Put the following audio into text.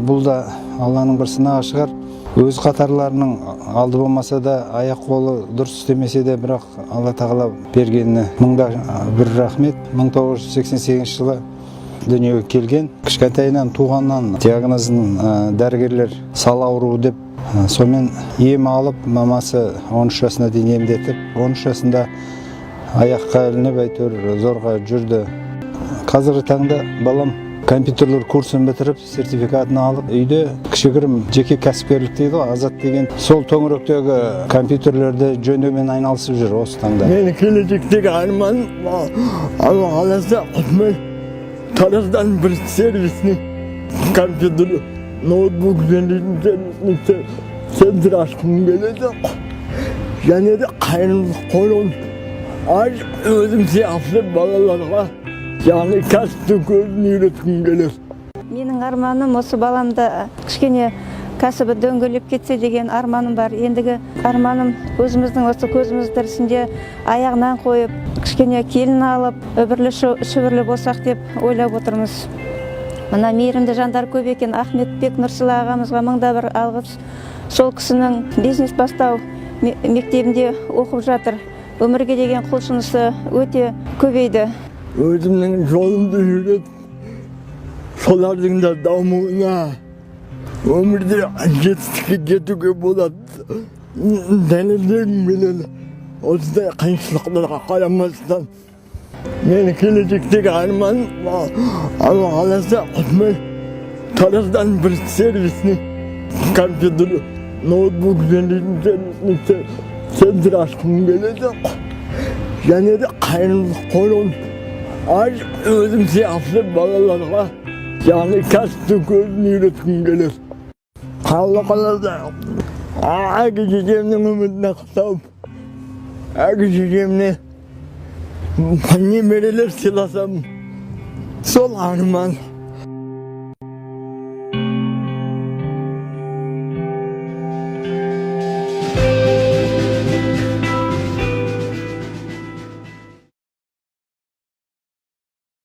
Бұл да Алланың бір сынағы шығар. Өз қатарларының алды болмаса да, аяқ қолы дұрыс істемесе де, бірақ Алла тағала бергеніне мыңда бір рахмет. 1988 жылы дүниеге келген. Кішкентайынан туғаннан диагнозын дәрігерлер сал ауруы деп, сонымен ем алып, мамасы 13 жасына дейін емдетіп, 13 жасында аяққа ілініп, әйтеуір зорға жүрді. Қазіргі таңда балам компьютерлер курсын бітіріп, сертификатын алып, үйде кішігірім жеке кәсіпкерлік дейді ғой, Азат деген. Сол төңіректегі компьютерлерді жөндеумен айналысып жүр осы таңда. Мен келешектегі арман, Алла қаласа Құтман Тараздан бір сервисінің компьютері, ноутбук жөндейтін центр ашқым келеді. Және де қайырымдылық қорын өзім сияқты балаларға яғни кәсіптің көзін үйреткім келеді. Менің арманым осы баламды кішкене кәсібі дөңгелеп кетсе деген арманым бар. Ендігі арманым өзіміздің осы көзіміз тірісінде аяғынан қойып, кішкене келін алып, үбірлі шүбірлі болсақ деп ойлап отырмыз. Мына мейірімді жандар көп екен. Ахметбек Нұрсылы ағамызға мыңда бір алғыс. Сол кісінің бизнес бастау мектебінде оқып жатыр. Өмірге деген құлшынысы өте көбейді. Өзімнің жолымды жүріп, солардың да дамуына, өмірде жетістікке жетуге болады. Дәлелдегім келеді. Осындай қиыншылықтарға қарамастан. Мен келешектегі арман, Алла қаласа Құтман Тараздан бір сервисінің компьютері, ноутбук жөндейтін центр ашқым келеді. Және де қайырымдылық қорын өзім сияқты балаларға яғни кәсіптің көзін үйреткім келеді. Алла қаласа әке шешемнің үмітіне қыстап, әке шешемне немерелер сыйласам, сол арман.